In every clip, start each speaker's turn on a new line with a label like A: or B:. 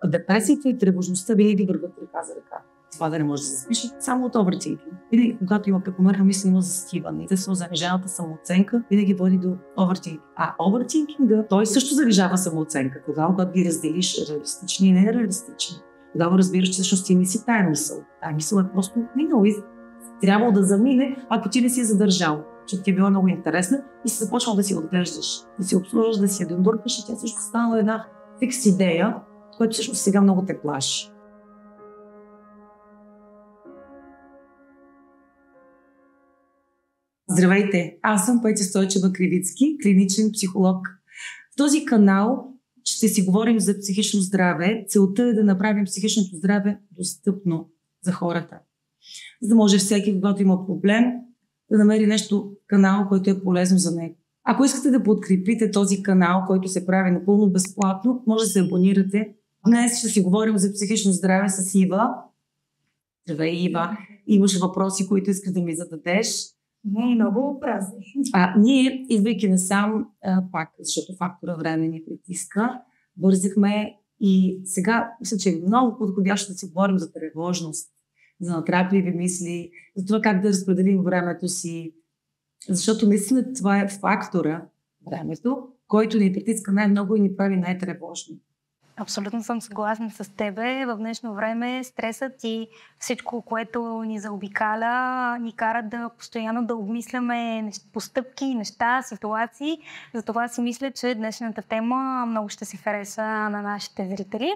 A: Депресията и тревожността винаги върват ръка за ръка. Това да не може да се запише само от овертинкинг. Винаги, когато има прекомерно мислено застиване и занижената самооценка, винаги води до овертинкинг. А овертинкинга, той също занижава самооценка. Тогава, когато ги разделиш реалистични и нереалистични, тогава разбираш, че всъщност ти не си тая мисъл. Тая мисъл е просто минало и трябва да замине, ако ти не си я задържал. Защото ти е била много интересна и си започнал да си отглеждаш, да си обслужваш, да си я додуркаш и тя също станала една фикс идея, която всъщност сега много те плаши. Здравейте, аз съм Петя Стойчева-Кривицки, клиничен психолог. В този канал ще си говорим за психично здраве. Целта е да направим психичното здраве достъпно за хората. За да може всеки, когато има проблем, да намери нещо, канал, който е полезно за него. Ако искате да подкрепите този канал, който се прави напълно безплатно, може да се абонирате. Днес ще си говорим за психично здраве с Ива. Здравей, Ива. Имаш въпроси, които искаш да ми зададеш.
B: Много празни.
A: Ние, идвайки насам, пак, защото фактора време ни притиска, бързахме и сега мисля, че е много подходящо да си говорим за тревожност, за натрапливи мисли, за това как да разпределим времето си, защото наистина това е фактора, времето, който ни притиска най-много и ни прави най-тревожни.
B: Абсолютно съм съгласна с тебе. В днешно време стресът и всичко, което ни заобикаля, ни кара да постоянно да обмисляме постъпки, неща, ситуации. Затова си мисля, че днешната тема много ще се хареса на нашите зрители.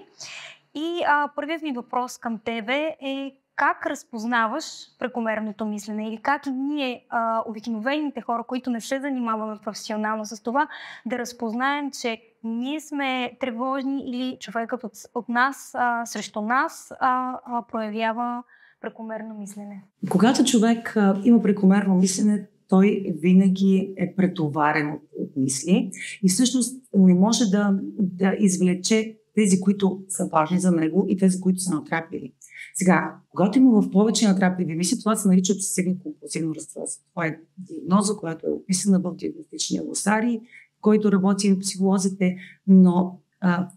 B: И първият ми въпрос към тебе е: как разпознаваш прекомерното мислене или как ние, обикновените хора, които не се занимаваме професионално с това, да разпознаем, че ние сме тревожни или човекът от нас, срещу нас, проявява прекомерно мислене?
A: Когато човек има прекомерно мислене, той винаги е претоварен от мисли и всъщност не може да извлече тези, които са важни за него и тези, които са натрапили. Сега, когато има в повече натрапливи мисли, това се нарича обсесивно-компулсивно разстройство. Това е диагноза, която е описана в диагностичния глосарий, който работи в психолозите, но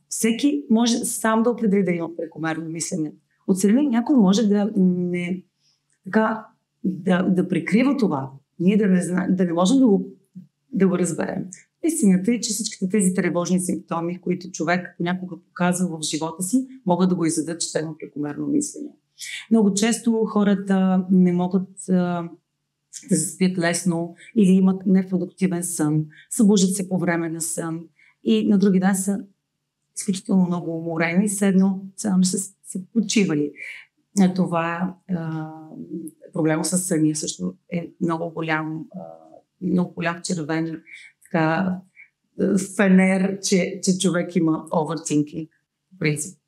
A: всеки може сам да определи да има прекомерно мислене. Отстрани някой може да прикрива това. Ние да не можем да го разберем. Истината е, че всичките тези тревожни симптоми, които човек понякога показва в живота си, могат да го издадат, че има прекомерно мислене. Много често хората не могат да се спят лесно или имат непродуктивен сън, събуждат се по време на сън и на други ден са изключително много уморени и седно са се почивали. Това проблема с съня също е много голям червен фенер, че човек има овертинкинг. В принцип,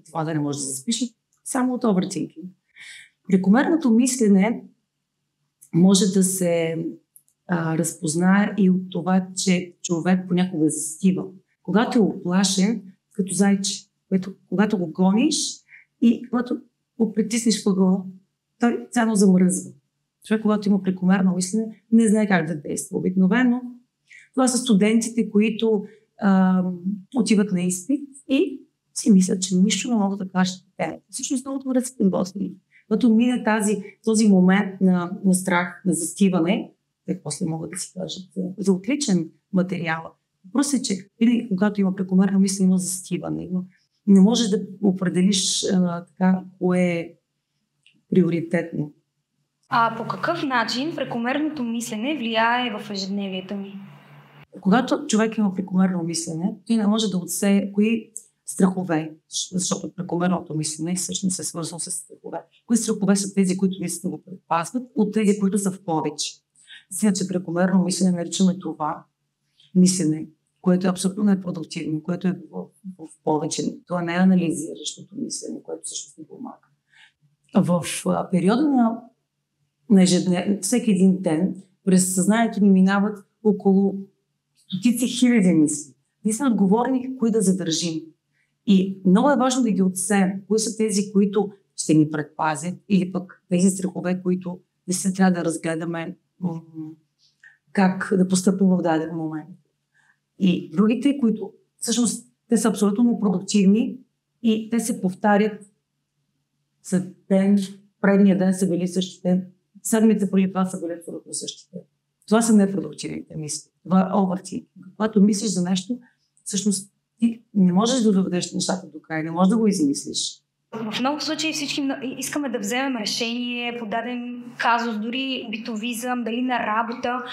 A: това да не може да се запише само от овертинкинг. Прекомерното мислене може да се разпознае и от това, че човек понякога застива. Когато е оплашен, като зайче, когато го гониш и когато го притиснеш въгъла, той цяло замръзва. Човек, когато има прекомерно мислене, не знае как да действа. Обикновено това са студентите, които отиват на изпит и си мислят, че нищо не могат да кажат по темата. Всъщност много добре са подготвени. Когато мине този момент на страх, на застиване, те после могат да си кажат за отличен материал. Въпросът е, че винаги, когато има прекомерно мислене, има застиване. Не можеш да определиш кое е приоритетно.
B: По какъв начин прекомерното мислене влияе в ежедневието ми?
A: Когато човек има прекомерно мислене, той не може да отсее кои страхове, защото прекомерното мислене всъщност е свързано с страхове. Кои страхове са тези, които наистина го предпазват, от тези, които са в повече. Сега, че прекомерно мислене наричаме това мислене, което е абсолютно непродуктивно, което е в повече. Това не е анализиращото мислене, което всъщност не помага. В периода на ежедневие, всеки един ден, през съзнанието ни минават около стотици хиляди мисли. Ние сме отговорни кои да задържим. И много е важно да ги отсеем. Кои са тези, които ще ни предпазят, или пък тези страхове, които не трябва да разгледаме как да постъпим в даден момент. И другите, които всъщност те са абсолютно непродуктивни, и те се повтарят за ден, предния ден са били същите, седмица преди това са били абсолютно същите. Това са непродуктивните мисли. Това е overthinking. Когато мислиш за нещо, всъщност ти не можеш да доведеш нещата до край, не можеш да го измислиш.
B: В много случаи всички искаме да вземем решение по даден казус, дори битовизъм, дали на работа.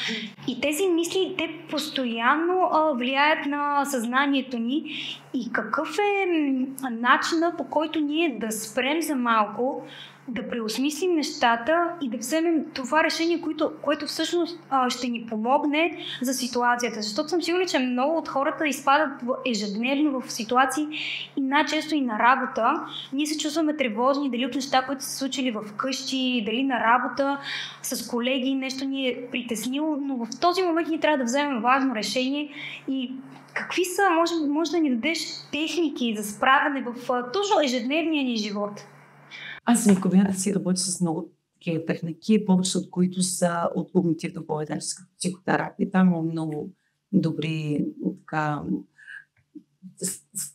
B: И тези мисли, те постоянно влияят на съзнанието ни. И какъв е начинът, по който ние да спрем за малко, да преосмислим нещата и да вземем това решение, което всъщност ще ни помогне за ситуацията. Защото съм сигурна, че много от хората изпадат ежедневно в ситуации и най-често и на работа. Ние се чувстваме тревожни дали от неща, които са случили в къщи, дали на работа, с колеги, нещо ни е притеснило, но в този момент ние трябва да вземем важно решение и какви са, може да ни дадеш техники за справяне в точно ежедневния ни живот?
A: Аз в кабинета си работя с много такива техники, повече от които са от когнитивно-поведенческа психотерапия. Там има много добри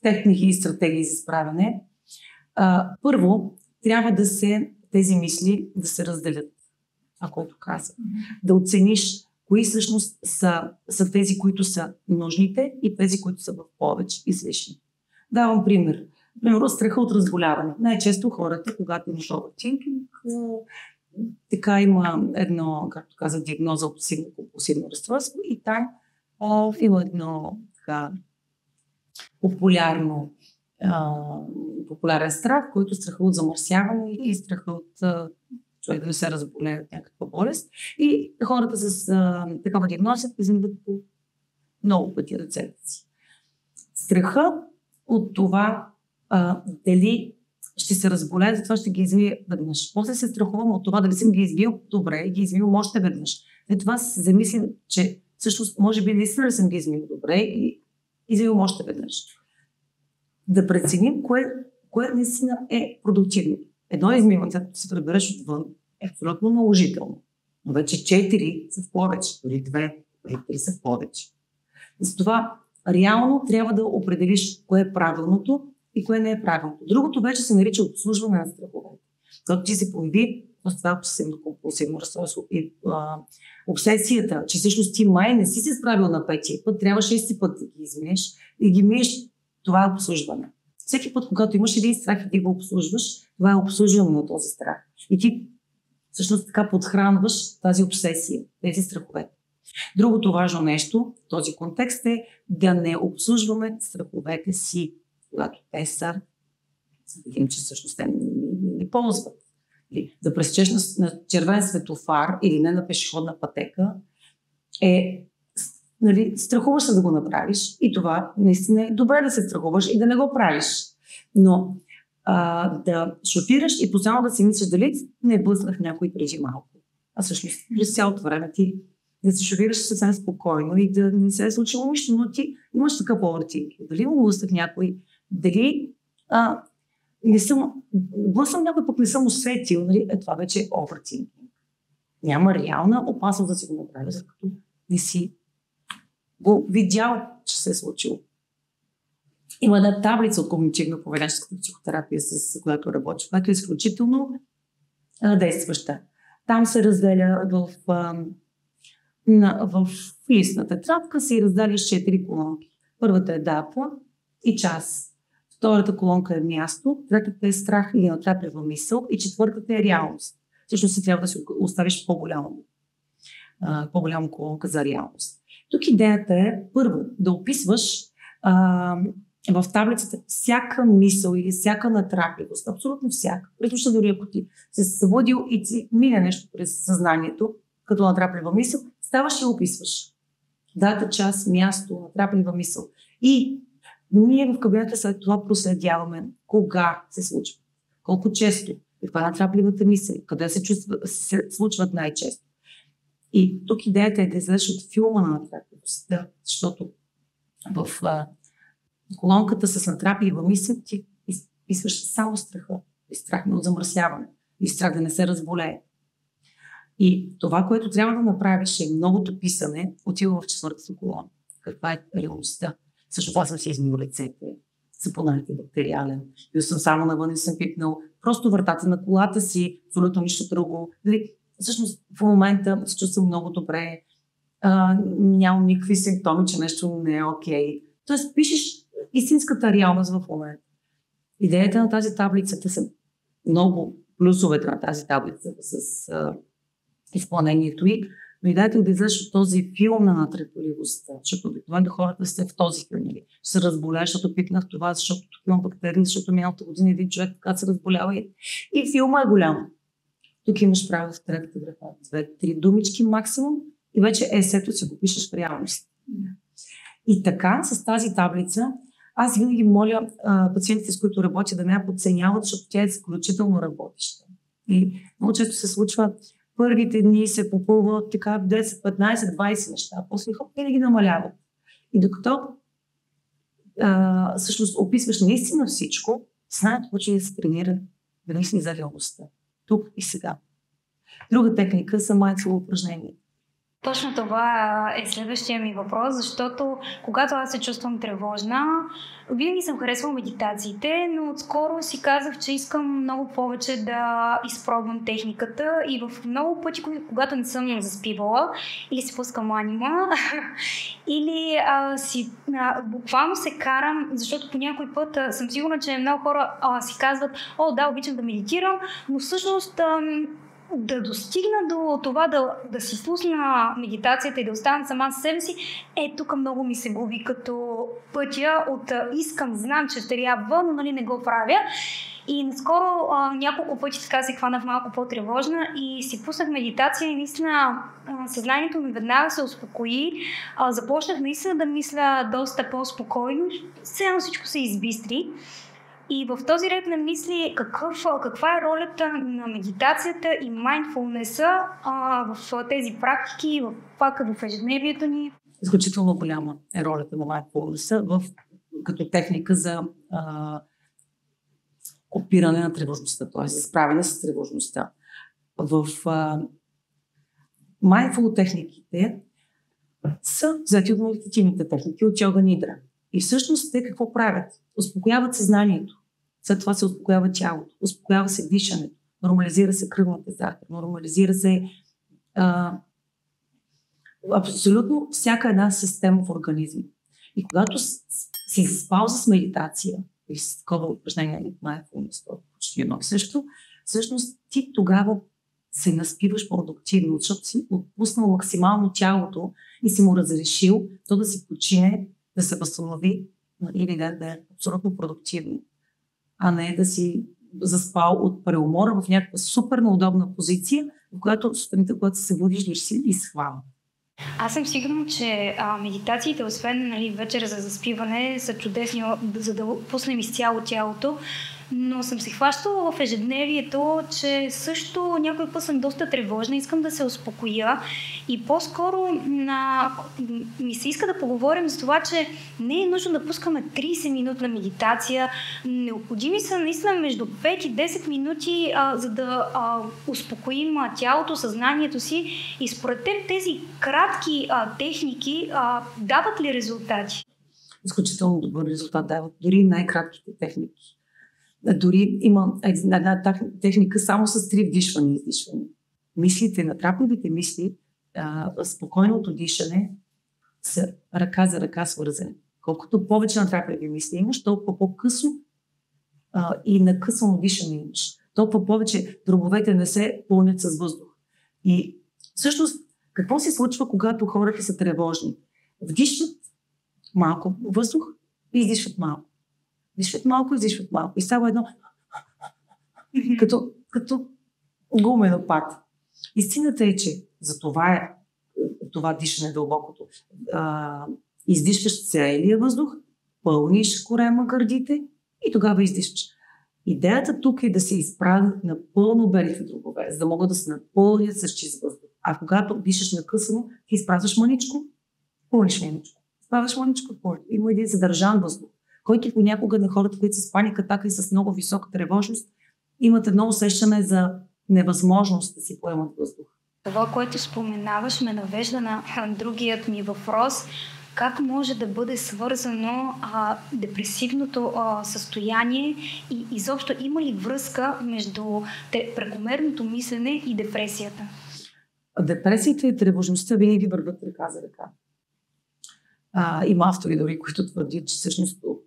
A: техники и стратегии за справяне. Първо, трябва тези мисли да се разделят, колкото казвам. Да оцениш кои всъщност са тези, които са нужните и тези, които са в повече излишни. Давам пример. Примерно, страха от разболяване. Най-често хората, когато имаш overthinking, така има едно, както каза, диагноза обсесивно-компулсивно разстройство и там има едно така популярен страх, който е страха от замърсяване и страха от човек да не се разболее от някаква болест. И хората с такава диагноза измиват по много пъти ръцете си. Страха от това дали ще се разболее, затова ще ги извия веднъж. После се страхувам от това дали съм ги извил добре и ги извил още веднъж. След това се замислям, че всъщност може би наистина съм ги извил добре и извил още веднъж. Да преценим кое наистина е продуктивно. Едно измиване, когато се прибереш отвън, е абсолютно наложително. Но вече 4 са в повече, дори 2, 3 са в повече. Затова реално трябва да определиш кое е правилното и кое не е правилното. Другото вече се нарича обслужване на страховете. Когато ти се появи това обсесивно-компулсивно разстройство и обсесията, че всъщност ти май не си се справил на 5-ти път, трябва 6-ти път да ги измиеш и ги миеш, това е обслужване. Всеки път, когато имаш един страх и ти го обслужваш, това е обслужване на този страх. И ти всъщност така подхранваш тази обсесия, тези страхове. Другото важно нещо в този контекст е да не обслужваме страховете си, когато те са, видим, че всъщност те не ползват. Да пресечеш на червен светофар или не на пешеходна пътека страхуваш се да го направиш и това наистина е добре да се страхуваш и да не го правиш. Но да шофираш и постоянно да си мислиш дали не блъснах някой преди малко. А всъщност през цялото време ти да се шофираш съвсем спокойно и да не се е случило нищо, но ти имаш такъв overthinking. Дали му блъснах някой, дали не съм блъснал някой, пък не съм усетил, това вече е overthinking. Няма реална опасност да си го направиш, защото не си го видял, че се е случило. Има една таблица от когнитивно-поведенческата психотерапия, с която работя, която е изключително действаща. Там се разделя в листната тетрадка си разделяш 4 колонки. Първата е дата и час. Втората колонка е място, третата е страх или натреплива мисъл и четвъртата е реалност. Всъщност си трябва да си оставиш по-голяма колонка за реалност. Тук идеята е първо да описваш в таблицата всяка мисъл или всяка натрапливост, абсолютно всяка. Предвижда дори ако ти се събудил и ти мине нещо през съзнанието, като натраплива мисъл, ставаш и описваш. Дата, час, място, натраплива мисъл. И ние в кабинета след това проследяваме кога се случва, колко често, каква е натрапливата мисъл, къде се случват най-често. И тук идеята е да излезеш от филма на натрапливостта, защото в колонката с натраплива мисъл ти изписваш само страха. И страх от замърсяване, и страх да не се разболее. И това, което трябва да направиш е многото писане, отива в четвъртата колона. Каква е реалността? Също това съм си измил лицете. сапонарите бактериален. Бил съм само навън и съм пипнал просто вратата на колата си, абсолютно нищо друго. Всъщност в момента се чувствам много добре. Нямам никакви симптоми, че нещо не е окей. Тоест пишеш истинската реалност в момента. Идеята на тази таблица, те са много плюсовете на тази таблица с изпълнението й, но идеята е да излезеш от този филм на натрапливостта, защото обикновено хората сте в този филм. Ще се разболя, защото пикнах това, защото тук имам бактерии, защото миналата година един човек така се разболява и филма е голям. Тук имаш право в третата графа. 2-3 думички максимум и вече есето си го пишеш в реалност. И така, с тази таблица, аз винаги моля пациентите, с които работя, да не я подценяват, защото тя е изключително работеща. И много често се случва, първите дни се попълват така 10, 15, 20 неща, после винаги намаляват. И докато всъщност описваш наистина всичко, знаят, че да се тренира да наистина за реалността. Тук и сега. Друга техника са mindful упражнения.
B: Точно това е следващия ми въпрос, защото когато аз се чувствам тревожна, винаги съм харесвала медитациите, но отскоро си казах, че искам много повече да изпробвам техниката и в много пъти, когато не съм заспивала, или си пускам анима, или буквално се карам, защото по някой път съм сигурна, че много хора си казват, да, обичам да медитирам, но всъщност да достигна до това да си пусна медитацията и да остана сама с себе си, тук много ми се губи като пътя от искам, знам, че трябва, но не го правя. И наскоро няколко пъти така се хванах малко по-тревожна и си пуснах медитация и наистина съзнанието ми веднага се успокои. Започнах наистина да мисля доста по-спокойно. Сега всичко се избистри. И в този ред на мисли, каква е ролята на медитацията и майндфулнеса в тези практики, в ежедневието ни?
A: Изключително голяма е ролята на майндфулнеса като техника за опиране на тревожността, т.е. за справяне с тревожността. В майндфул техниките са взети от медитативните техники, от йога нидра. И всъщност те какво правят? Успокояват съзнанието. След това се успокоява тялото, успокоява се дишането, нормализира се кръвната захар, нормализира се абсолютно всяка една система в организма. И когато си заспал с медитация и с такова упражнение на почти едно и също, всъщност ти тогава се наспиваш продуктивно, защото си отпуснал максимално тялото и си му разрешил то да си почине, да се възстанови или да е абсолютно продуктивно, а не да си заспал от преумора в някаква супер неудобна позиция, в която сутринта, когато се будиш, си изхвана.
B: Аз съм сигурна, че медитациите, освен вечер за заспиване, са чудесни, за да пуснем изцяло тялото, но съм се хващала в ежедневието, че също някой път съм доста тревожна, искам да се успокоя и по-скоро ми се иска да поговорим за това, че не е нужно да пускаме 30 минутна медитация. Необходими са наистина между 5 и 10 минути, за да успокоим тялото, съзнанието си и според теб тези кратки техники дават ли резултати?
A: Изключително добър резултат дават дори най-кратките техники. Дори има една техника само с 3 вдишвания и издишвания. Мислите, натрапливите мисли, спокойното дишане са ръка за ръка свързани. Колкото повече натрапливи мисли имаш, толкова по-късно и накъсано дишане имаш. Толкова повече дробовете не се пълнят с въздух. И всъщност, какво се случва, когато хората са тревожни? Вдишват малко въздух и издишват малко. Дишват малко, издишват малко. И само едно като гумено пат. Истината е, че за това е това дишане дълбокото. Издишваш целия въздух, пълниш корема гърдите и тогава издишваш. Идеята тук е да се изправят напълно белите дробове, за да могат да се напълнят с чист въздух. А когато дишаш накъсано, ти изпразваш мъничко, пълниш мъничко. Изпразваш мъничко, пълниш. Има един задържан въздух, който понякога на хората, които са с паника, така и с много висока тревожност, имат едно усещане за невъзможност да си поемат въздух.
B: Това, което споменаваш, ме навежда на другият ми въпрос. как може да бъде свързано депресивното състояние и изобщо има ли връзка между прекомерното мислене и депресията?
A: Депресията и тревожността винаги върват ръка за ръка. Има автори дори, които твърдят, че всъщност от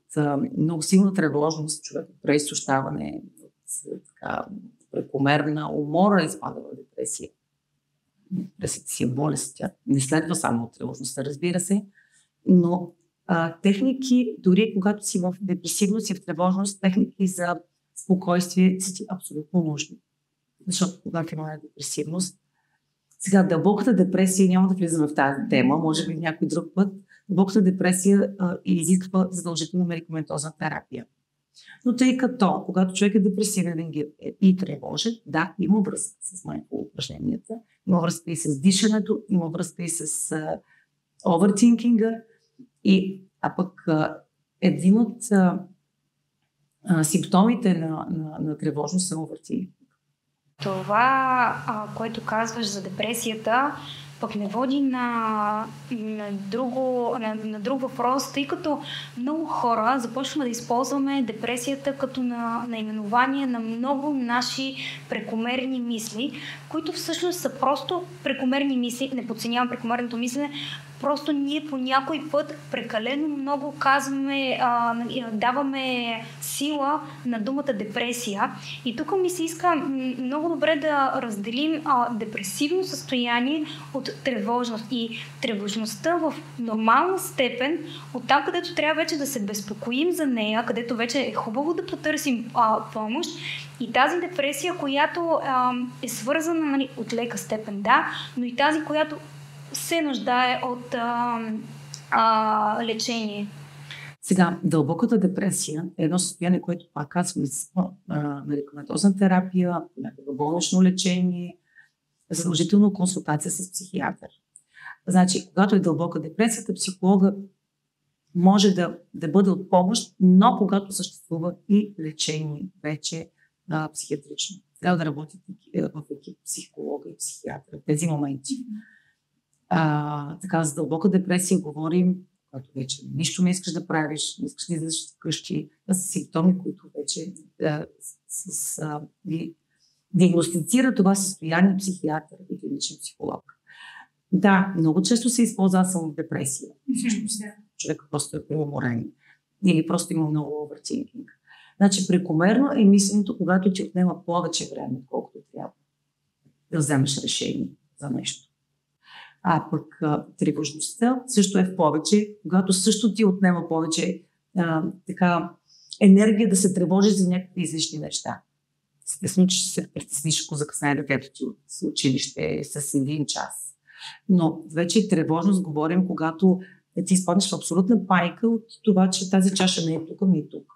A: много силна тревожност човек от преизтощаване, от прекомерна умора изпада в депресия. Депресията си е болест, тя не следва само от тревожността, разбира се, но техники, дори когато си в депресивност и в тревожност, техники за спокойствие са ти абсолютно нужни. Защото когато имаме депресивност, сега дълбоката депресия, няма да влизаме в тази тема, може би в някой друг път, дълбоката депресия изисква задължителна медикаментозна терапия. Но тъй като, когато човек е депресивен и тревожен, да, има връзка с mindful упражненията, има връзка и с дишането, има връзка и с овертинкинга, а пък един от симптомите на тревожност е овертинкинг.
B: Това, което казваш за депресията, пък не води на друг въпрос, тъй като много хора започваме да използваме депресията като наименование на много наши прекомерни мисли, които всъщност са просто прекомерни мисли. Не подценявам прекомерното мислене, просто ние по някой път прекалено много казваме, даваме сила на думата депресия. И тук ми се иска много добре да разделим депресивно състояние от тревожност. И тревожността в нормална степен, от там, където трябва вече да се безпокоим за нея, където вече е хубаво да потърсим помощ. И тази депресия, която е свързана от лека степен, да, но и тази, която се нуждае от лечение.
A: Сега, дълбоката депресия е едно състояние, което пак казваме с медикаментозна терапия, някакво болнично лечение, задължително консултация с психиатър. Значи, когато е дълбока депресията, психолога може да бъде от помощ, но когато съществува и лечение вече психиатрично. Трябва да работи в екип психолога и психиатър в тези моменти. Така, за дълбока депресия говорим, когато вече нищо не искаш да правиш, не искаш да излезеш вкъщи. Това са симптоми, които вече диагностицира това състояние психиатър и клиничен психолог. Да, много често се използва само депресия. Човек просто е преуморен или просто има много овертинкинг. Значи, прекомерно е мисленето, когато ти отнема повече време, отколкото трябва да вземеш решение за нещо. А пък тревожността също е в повече, когато също ти отнема повече енергия да се тревожиш за някакви излишни неща. Естествено, че ще се притесниш, ако закъснее детето ти от училище с 1 час. Но вече и тревожност говорим, когато ти изпаднеш в абсолютна паника от това, че тази чаша не е тук, не е тук.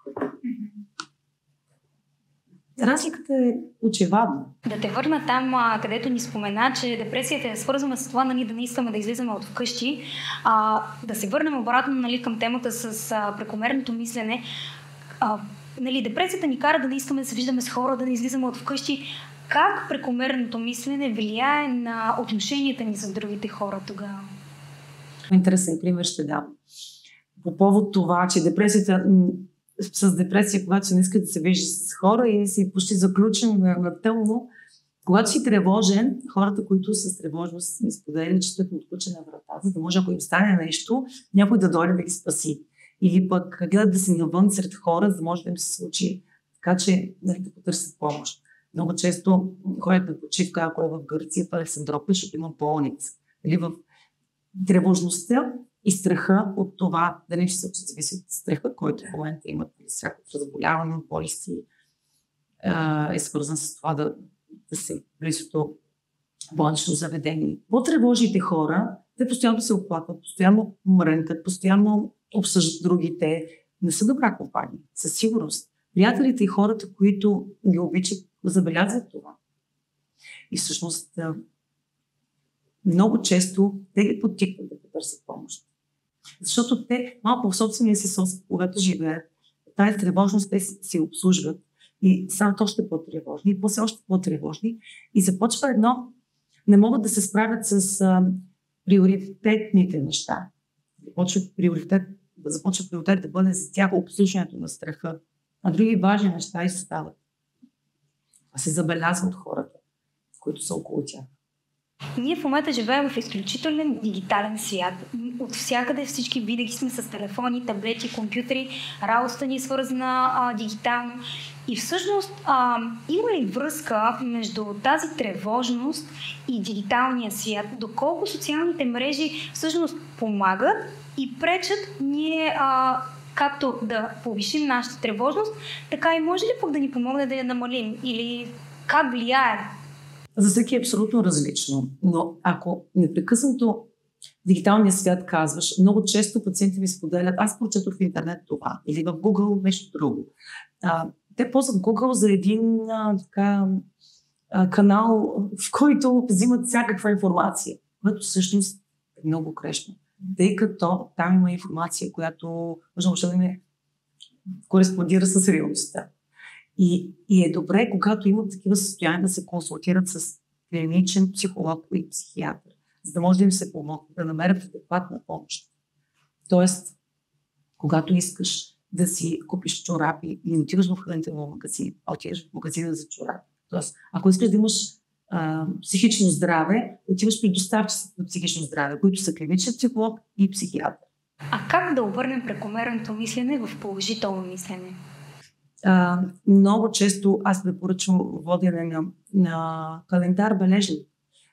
A: Разликата е очевадна.
B: Да те върна там, където ни спомена, че депресията е свързана с това, да не искаме да излизаме от вкъщи. Да се върнем обратно към темата с прекомерното мислене. Депресията ни кара да не искаме да се виждаме с хора, да не излизаме от вкъщи. Как прекомерното мислене влияе на отношенията ни с другите хора тогава?
A: Интересен пример ще дам. По повод това, че с депресия, когато си не иска да се вижда с хора и си почти заключен на тъмно, когато си тревожен, хората, които с тревожност ми споделят, че стоят отключена врата, за да може, ако им стане нещо, някой да дойде да ги спаси. Или пък гледат да си навън сред хора, за да може да им се случи така, че да потърсят помощ. Много често ходят на почивка, ако е в Гърция, това се дропне, защото има болница. Или в тревожността и страха от това да не се случи, зависи от страха, който в момента имат всяко разболяване, болести, е свързан с това да се близото болнично заведение. По-тревожните хора, те постоянно се оплакват, постоянно мрънкат, постоянно обсъждат другите. Не са добра компания, със сигурност. Приятелите и хората, които ги обичат, забелязват това. И всъщност много често те ги подтикват да потърсят помощ. Защото те малко в собствения си сос, когато живеят, тази тревожност те си обслужват и стават още по-тревожни, и после още по-тревожни и започва не могат да се справят с приоритетните неща. започва приоритет да бъде за тях обслужването на страха. А други важни неща изостават. А се забелязва от хората, които са около тях.
B: Ние в момента живеем в изключителен дигитален свят. От всякъде всички винаги сме с телефони, таблети, компютри, работата ни е свързана дигитално. И всъщност има ли връзка между тази тревожност и дигиталния свят? Доколко социалните мрежи всъщност помагат и пречат ние както да повишим нашата тревожност, така и може ли пък да ни помогне да я намалим? Или как влияе?
A: За всеки е абсолютно различно, но ако непрекъснато дигиталния свят казваш, много често пациенти ми споделят, аз прочетох в интернет това или в Google нещо друго. Те ползват Google за един канал, в който взимат всякаква информация, което всъщност е много грешно, тъй като там има информация, която може да не кореспондира с реалността. И е добре, когато имат такива състояния, да се консултират с клиничен психолог и психиатър, за да може да им се помогне, да намерят адекватна помощ. Тоест, когато искаш да си купиш чорапи и не отиваш в хранителния магазин, а отиваш в магазина за чорапи. Тоест, ако искаш да имаш психично здраве, отиваш при доставчиците на психично здраве, които са клиничен психолог и психиатър.
B: А как да обърнем прекомерното мислене в положително мислене?
A: Много често аз препоръчвам водене на календар бележник,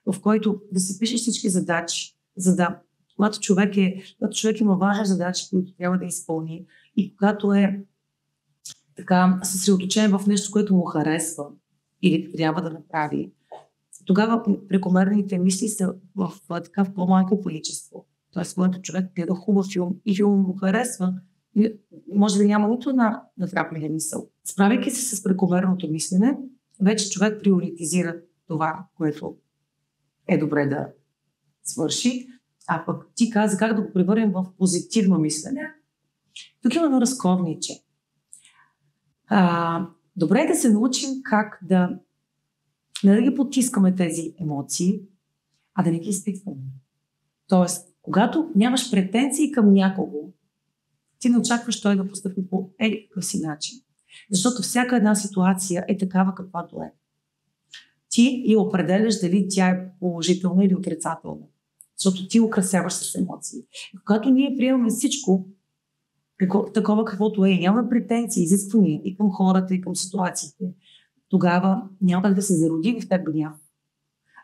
A: в който да се пише всички задачи, за да, когато човек има важни задачи, които трябва да изпълни и когато е така съсредоточен в нещо, което му харесва или трябва да направи, тогава прекомерните мисли са в по-малко количество. Тоест, когато човек гледа хубав филм и филм му харесва, може да няма нито една натрапена мисъл. Справяйки се с прекомерното мислене, вече човек приоритизира това, което е добре да свърши, а пък ти каза как да го превърнем в позитивно мислене. Тук има едно разковниче. Добре е да се научим как да не да ги потискаме тези емоции, а да не ги изпитваме. Тоест, когато нямаш претенции към някого, ти не очакваш той да постъпи по какъв си начин. Защото всяка една ситуация е такава, каквато е. Ти я определяш дали тя е положителна или отрицателна. Защото ти украсяваш с емоции. И когато ние приемаме всичко такова, каквото е, и нямаме претенции, изисквания и към хората, и към ситуациите, тогава няма как да се зароди в теб гняв.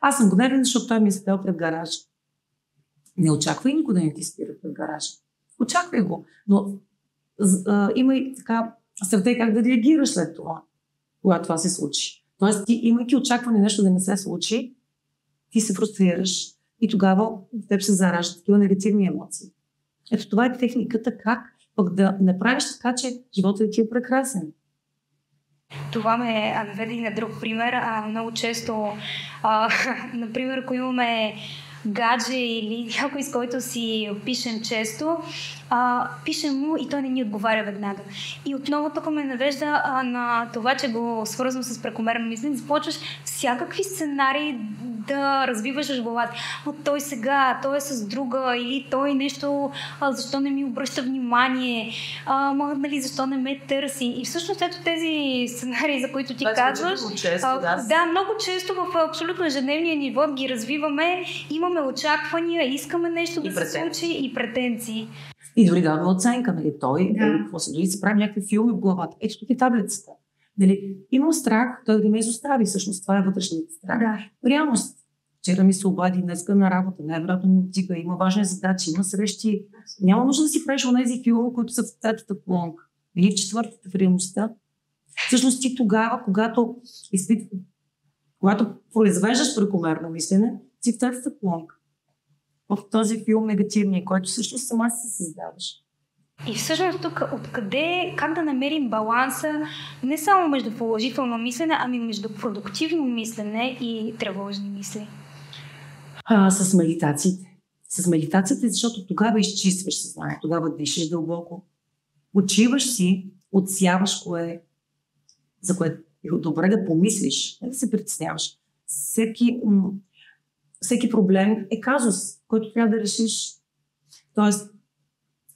A: Аз съм гневен, защото той ми е спел пред гаража. Не очаквай никой да не ти спира пред гаража. Очаквай го, но има и така стратегия как да реагираш след това, когато това се случи. Тоест, ти, имайки очакване нещо да не се случи, ти се фрустрираш и тогава в теб се зараждат такива негативни емоции. Ето това е техниката как пък да направиш така, че животът ти е прекрасен.
B: Това ме наведе и на друг пример. Много често, например, ако имаме гадже или някой, с който си пишем често, пишем му и той не ни отговаря веднага. И отново тук ме навежда на това, че го свързвам с прекомерно мислене. Започваш всякакви сценарии да развиваш в главата. Той сега, той е с друга, или той нещо, защо не ми обръща внимание, нали, защо не ме търси. И всъщност ето тези сценарии, за които ти казваш, да, много често в абсолютно ежедневния ниво ги развиваме, имаме очаквания, искаме нещо да се случи и претенции.
A: И дори даваме оценка, нали, той, какво се дори се прави някакви филми в главата. Ето тук е таблицата. Нали, имам страх, той да ме изостави, всъщност това е вътрешният страх. Да. Реалност. Вчера ми се обади днеска на работа, най-вероятно ми тига, има важни задачи, има срещи. Няма нужда да си правиш онези филми, които са в третата колонка. Или в четвъртата в реалността. Всъщност ти тогава, когато произвеждаш прекомерно мислене, си в третата колонка. В този филм негативния, който всъщност сама се създаваш.
B: И всъщност тук откъде, как да намерим баланса не само между положително мислене, ами между продуктивно мислене и тревожни мисли?
A: С медитациите. С медитацията, защото тогава изчистваш съзнание, тогава дишаш дълбоко, отчиваш си, отсяваш за което е добре да помислиш, не да се притесняваш. Всеки проблем е казус, който трябва да решиш. Тоест,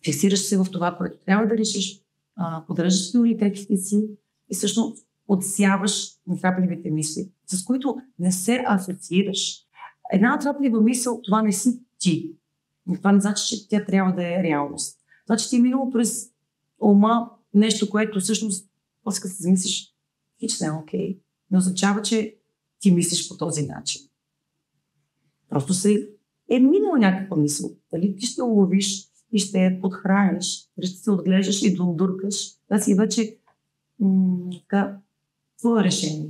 A: фиксираш се в това, което трябва да решиш, поддържаш приоритетите си и всъщност отсяваш натрапливите мисли, с които не се асоциираш. Една натраплива мисъл, това не си ти. Но това не значи, че тя трябва да е реалност. Значи ти е минало през ума нещо, което всъщност, после като си мислиш, хич не е окей. Не означава, че ти мислиш по този начин. Просто е минала някаква мисъл. Дали ти ще уловиш и ще я подхраниш, ще се отглеждаш и дондуркаш, да си вече твое решение.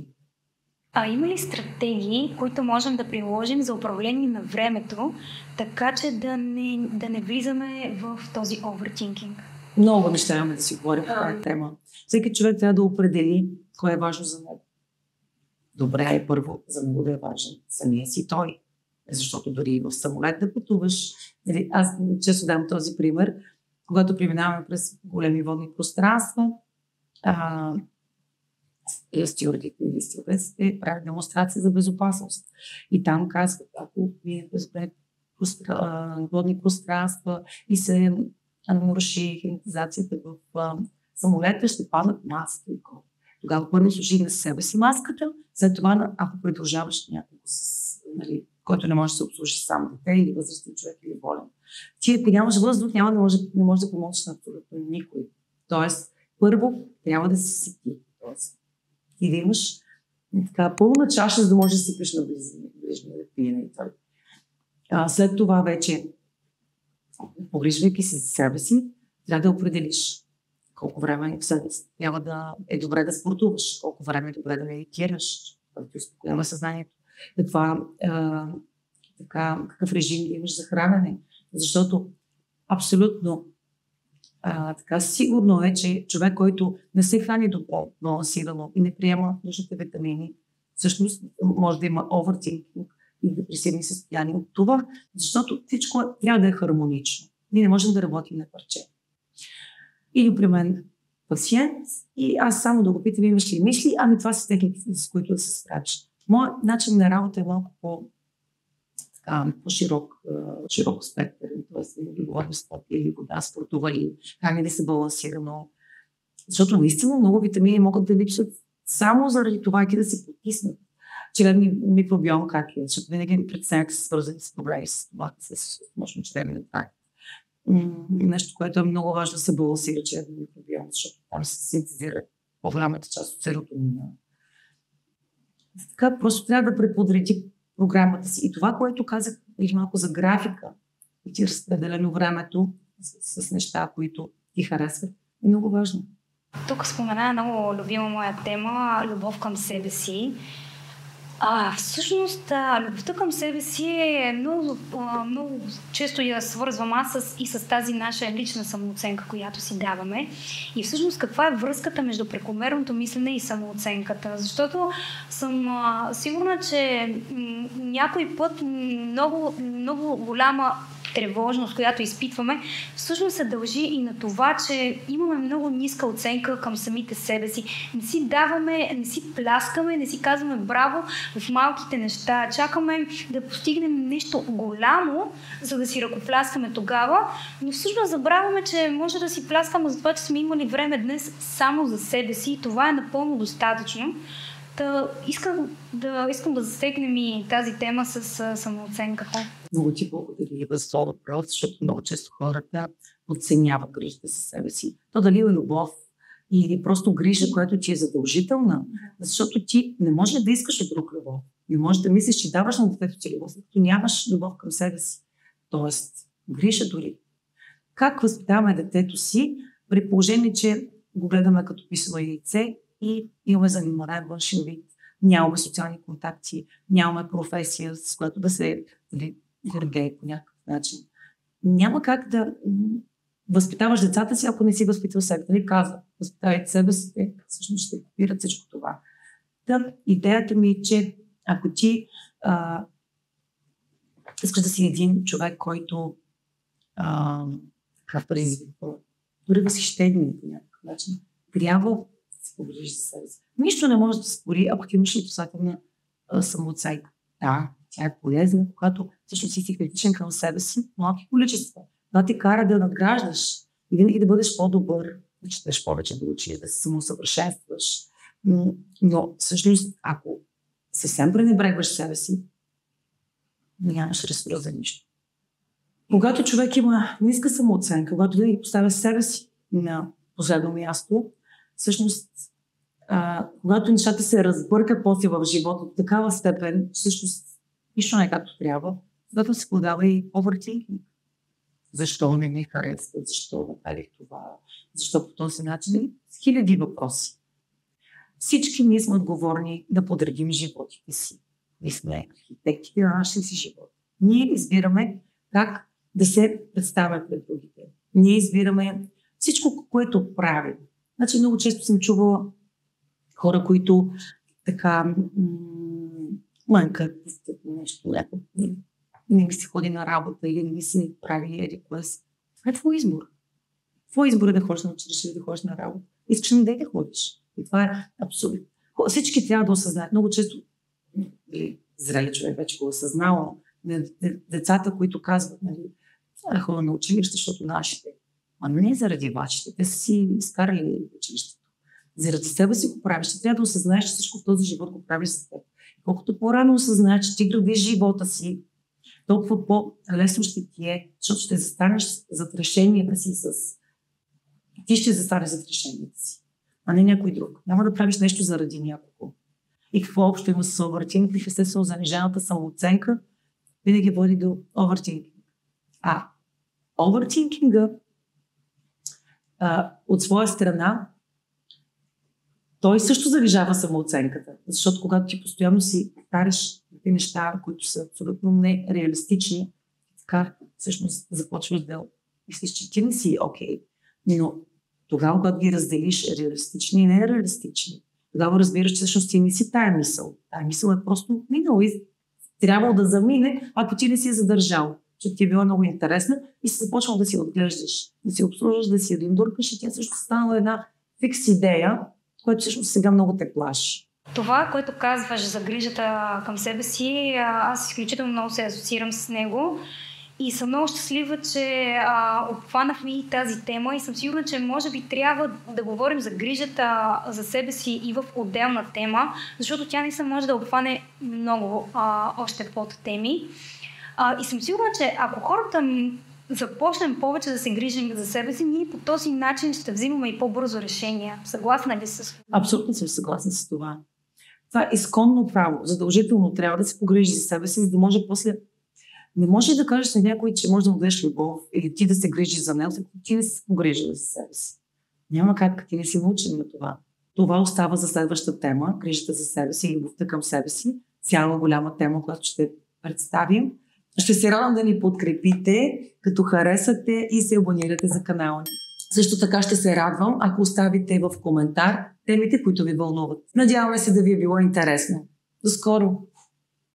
B: А има ли стратегии, които можем да приложим за управление на времето, така че да не влизаме в този овертинкинг?
A: Много неща имаме да си говорим в тази тема. Всеки човек трябва да определи кое е важно за него. Добре е първо за него да е важен самия си той. Защото дори в самолет да пътуваш, аз често дам този пример, когато преминаваме през големи водни пространства, стюардите или стюардесите правят демонстрация за безопасност. И там казват, ако мине през водни пространства и се наруши херметизацията в самолета, ще паднат маски. Тогава първо служи на себе си маската, след това, ако придружаваш някого който не може да се обслужи сам, дете или възрастен човек или болен. Ти, ако нямаш въздух, не може да помогнеш на абсолютно никой. Тоест, първо трябва да си ти. Тоест, и да имаш пълна чаша, за да можеш да си пиш на ближния да пиене. След това вече, погрижвайки се за себе си, трябва да определиш колко време трябва да е добре да спортуваш, колко време е добре да медитираш, да ти успокоява съзнанието. Какъв режим да имаш за хранене. Защото абсолютно сигурно е, че човек, който не се храни добро, балансирано и не приема нужните витамини, всъщност може да има овертинкинг и депресивни състояния от това, защото всичко трябва да е хармонично. Ние не можем да работим на парче. Или при мен пациент и аз само да го питам, имаш ли мисли, ами това са техниките, с които да се справиш. Моят начин на работа е малко по-широк спектър. Тоест, да говорим спорт или вода, спортували, храни да се балансирано. Защото наистина много витамини могат да липсват само заради това и да се потиснат. Чередни микробиом как е, защото винаги преценките са свързани с проблеми с това, може да ми направи. Нещо, което е много важно да се балансира чередни микробиом, защото там се синтезира по-голямата част от серотонина. Така просто трябва да преподреди програмата си. И това, което казах или малко за графика, и ти разпределено времето с неща, които ти харесват, е много важно.
B: Тук спомена много любима моя тема – любов към себе си. Всъщност, любовта към себе си е много често я свързвам аз и с тази наша лична самооценка, която си даваме. И всъщност каква е връзката между прекомерното мислене и самооценката? Защото съм сигурна, че някой път много голяма тревожност, която изпитваме, всъщност се дължи и на това, че имаме много ниска оценка към самите себе си. Не си даваме, не си пляскаме, не си казваме браво в малките неща. Чакаме да постигнем нещо голямо, за да си ръкопляскаме тогава, но всъщност забравяме, че може да си пляскаме за това, че сме имали време днес само за себе си и това е напълно достатъчно. Искам да засегнем и тази тема с самооценката.
A: Много ти благодаря за този въпрос, защото много често хората оценяват грижата със себе си. То дали е любов или просто грижа, която ти е задължителна, защото ти не можеш да искаш от друг любов. Не можеш да мислиш, че даваш на детето ти любов, защото нямаш любов към себе си. Тоест, грижа дори. Как възпитаваме детето си, при положение, че го гледаме като писано яйце и имаме занимание външен вид, нямаме социални контакти, нямаме професия, с която да се гордее по някакъв начин. Няма как да възпитаваш децата си, ако не си възпитал себе. Нали казва, възпитавайте себе си, всъщност ще копират всичко това. Идеята ми е, че ако ти искаш да си един човек, който предизвиква дори възхищение по някакъв начин, трябва да се погрижиш за себе си. Нищо не може да се спори, ако ти имаш отрицателна самооценка. Да, тя е полезна, когато всъщност си критичен към себе си, малки количества. Това ти кара да надграждаш И винаги да бъдеш по-добър, да четеш повече, да учиш, да се самосъвършенстваш. Но всъщност, ако съвсем пренебрегваш себе си, нямаш ресурс за нищо. Когато човек има ниска самооценка, когато винаги поставя себе си на последно място, всъщност, когато нещата се разбъркат после в живота до такава степен, всъщност нищо не е както трябва, когато се подава и overthinking. Защо не ми харесва, защо направих това, защо по този начин, с хиляди въпроси. Всички ние сме отговорни да подредим животите си. Ние сме архитектите на нашия си живот. Ние избираме как да се представяме пред другите. Ние избираме всичко, което правим. Значи много често съм чувала хора, които така мънкат нещо, не ми се ходи на работа или не ми се прави ериквест. Това е твой избор. Твой избор е да ходиш на училище или да ходиш на работа. Искаш на да ходиш. И това е абсурд. Всички трябва да осъзнаят. Много често, зрели човек вече го осъзнава, децата, които казват, да ходя на училище, защото нашите. А не заради вашите. Те са си изкарали училището. Заради себе си го правиш. Ще трябва да осъзнаеш, че всичко в този живот го правиш за теб. Колкото по-рано осъзнаеш, че ти градиш живота си, толкова по-лесно ще ти е, защото ще застанеш зад решенията си Ти ще застанеш зад решенията си, а не някой друг. Няма да правиш нещо заради някого. И какво общо има с овъртинкинг? Естествено, занижената самооценка винаги води до овъртинкинг. Овъртинкинга от своя страна той също занижава самооценката. Защото когато ти постоянно си повтаряш тези неща, които са абсолютно нереалистични, така всъщност започваш да мислиш, че ти не си окей. Но тогава, когато ги разделиш реалистични и нереалистични, тогава разбираш, че всъщност ти не си тая мисъл. Тая мисъл е просто минала и трябвало да замине, ако ти не си я задържал. Защото ти е била много интересна и си започнал да си отглеждаш, да си обслужваш, да си един дуркаш и тя също станала една фикс идея, което всъщност сега много те плаши.
B: Това, което казваш за грижата към себе си, аз изключително много се асоциирам с него и съм много щастлива, че обхванахме и тази тема и съм сигурна, че може би трябва да говорим за грижата за себе си и в отделна тема, защото тя не се може да обхване много още под теми. И съм сигурна, че ако хората започнем повече да се грижим за себе си, ние по този начин ще взимаме и по-бързо решения. Съгласна ли с това?
A: Абсолютно съм съгласна с това. Това е изконно право. Задължително трябва да се погрижи за себе си, за да може после... Не може да кажеш на някой, че може да му дадеш любов или ти да се грижиш за него, ако ти не се погрижи за себе си. Няма как, ти не си научен на това. Това остава за следваща тема, грижата за себе си и любовта към себе си. Цяла голяма тема, която ще представим. Ще се радвам да ни подкрепите, като харесате и се абонирате за канала ни. Също така ще се радвам, ако оставите в коментар темите, които ви вълнуват. Надяваме се да ви е било интересно. До скоро!